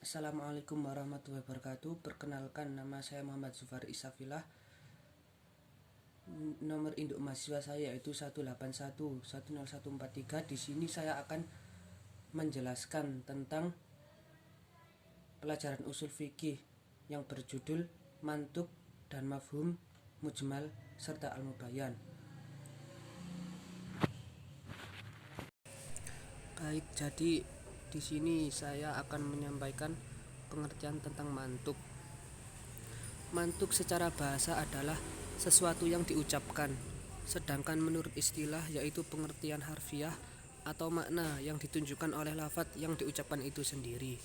Assalamualaikum warahmatullahi wabarakatuh. Perkenalkan, nama saya Muhammad Zufar Isafillah. Nomor induk mahasiswa saya yaitu 181 10143. Di sini saya akan menjelaskan tentang pelajaran usul fikih yang berjudul mantuk dan mafhum, mujmal serta al-mubayyan. Baik, jadi di sini saya akan menyampaikan pengertian tentang mantuk. Mantuk secara bahasa adalah sesuatu yang diucapkan, sedangkan menurut istilah yaitu pengertian harfiah atau makna yang ditunjukkan oleh lafadz yang diucapkan itu sendiri.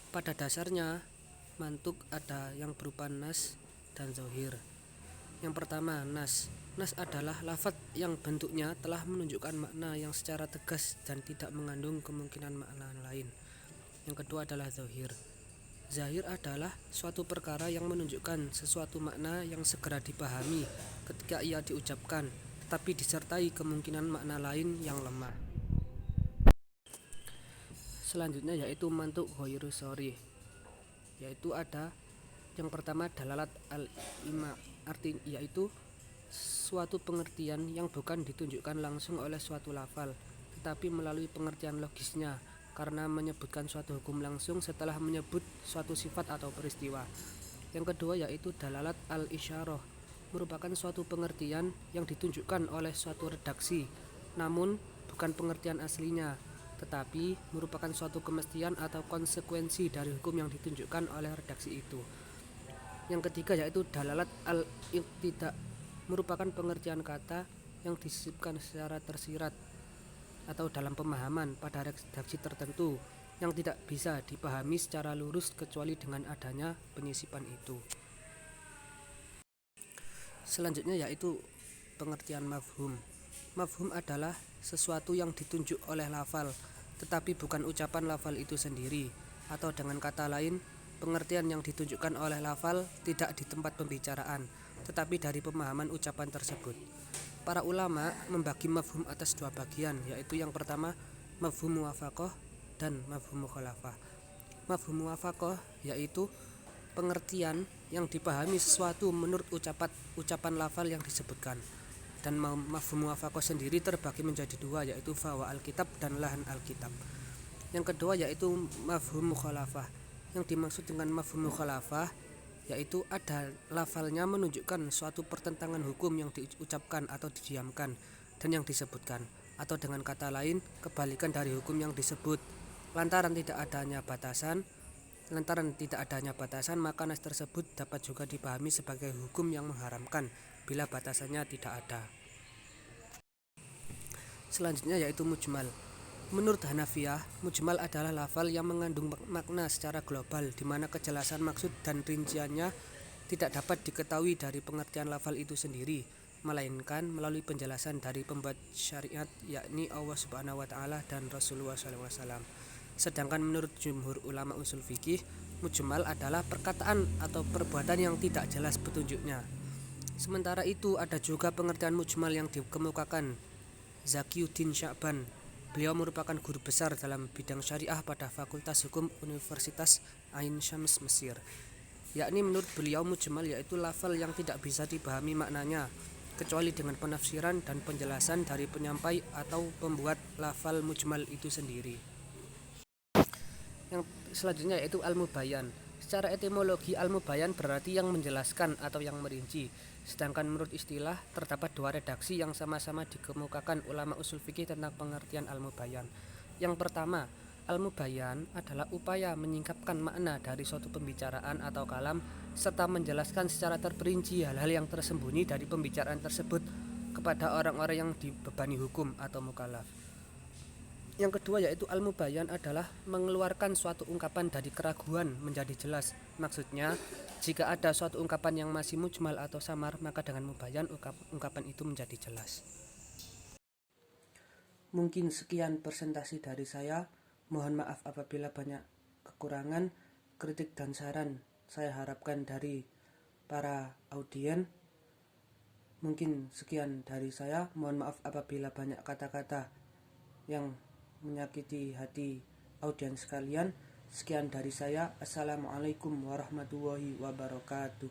Pada dasarnya, mantuk ada yang berupa nas dan zohir. Yang pertama, nas. Nas adalah lafadz yang bentuknya telah menunjukkan makna yang secara tegas dan tidak mengandung kemungkinan makna lain. Yang kedua adalah zohir. Zahir adalah suatu perkara yang menunjukkan sesuatu makna yang segera dipahami ketika ia diucapkan, tetapi disertai kemungkinan makna lain yang lemah. Selanjutnya yaitu mantuk ghairu sharih, yaitu ada yang pertama dalalat al-ima, arti yaitu suatu pengertian yang bukan ditunjukkan langsung oleh suatu lafal, tetapi melalui pengertian logisnya karena menyebutkan suatu hukum langsung setelah menyebut suatu sifat atau peristiwa. Yang kedua yaitu dalalat al-isyarah, merupakan suatu pengertian yang ditunjukkan oleh suatu redaksi, namun bukan pengertian aslinya, tetapi merupakan suatu kemestian atau konsekuensi dari hukum yang ditunjukkan oleh redaksi itu. Yang ketiga yaitu dalalat al-iqtida, merupakan pengertian kata yang disisipkan secara tersirat atau dalam pemahaman pada redaksi tertentu yang tidak bisa dipahami secara lurus kecuali dengan adanya penyisipan itu. Selanjutnya yaitu pengertian mafhum. Mafhum adalah sesuatu yang ditunjuk oleh lafal, tetapi bukan ucapan lafal itu sendiri, atau dengan kata lain, pengertian yang ditunjukkan oleh lafal tidak di tempat pembicaraan, tetapi dari pemahaman ucapan tersebut. Para ulama membagi mafhum atas dua bagian, yaitu yang pertama mafhum muwafaqah dan mafhum mukhalafah. Mafhum muwafaqah yaitu pengertian yang dipahami sesuatu menurut ucapan lafal yang disebutkan. Dan mafhum muwafaqah sendiri terbagi menjadi dua, yaitu fawa alkitab dan lahan alkitab. Yang kedua yaitu mafhum mukhalafah. Yang dimaksud dengan mafhum mukhalafah yaitu ada lafalnya menunjukkan suatu pertentangan hukum yang diucapkan atau didiamkan dan yang disebutkan, atau dengan kata lain kebalikan dari hukum yang disebut. Lantaran tidak adanya batasan, maka nas tersebut dapat juga dipahami sebagai hukum yang mengharamkan bila batasannya tidak ada. Selanjutnya yaitu mujmal. Menurut Hanafiyah, mujmal adalah lafal yang mengandung makna secara global, di mana kejelasan maksud dan rinciannya tidak dapat diketahui dari pengertian lafal itu sendiri, melainkan melalui penjelasan dari pembuat syariat, yakni Allah Subhanahu wa Ta'ala dan Rasulullah SAW. Sedangkan menurut jumhur ulama usul fikih, mujmal adalah perkataan atau perbuatan yang tidak jelas petunjuknya. Sementara itu ada juga pengertian mujmal yang dikemukakan Zakiyuddin Sya'ban. Beliau merupakan guru besar dalam bidang syariah pada Fakultas Hukum Universitas Ain Syams Mesir. Yakni menurut beliau mujmal yaitu lafal yang tidak bisa dipahami maknanya kecuali dengan penafsiran dan penjelasan dari penyampai atau pembuat lafal mujmal itu sendiri. Yang selanjutnya yaitu al-mubayyan. Secara etimologi al-mubayyan berarti yang menjelaskan atau yang merinci. Sedangkan menurut istilah terdapat dua redaksi yang sama-sama dikemukakan ulama usul fikih tentang pengertian al-mubayyan. Yang pertama, al-mubayyan adalah upaya menyingkapkan makna dari suatu pembicaraan atau kalam serta menjelaskan secara terperinci hal-hal yang tersembunyi dari pembicaraan tersebut kepada orang-orang yang dibebani hukum atau mukallaf. Yang kedua yaitu al-mubayyan adalah mengeluarkan suatu ungkapan dari keraguan menjadi jelas. Maksudnya, jika ada suatu ungkapan yang masih mujmal atau samar, maka dengan mubayyan ungkapan itu menjadi jelas. Mungkin sekian presentasi dari saya. Mohon maaf apabila banyak kekurangan, kritik dan saran saya harapkan dari para audien. Mungkin sekian dari saya. Mohon maaf apabila banyak kata-kata yang menyakiti hati audiens sekalian. Sekian dari saya. Assalamualaikum warahmatullahi wabarakatuh.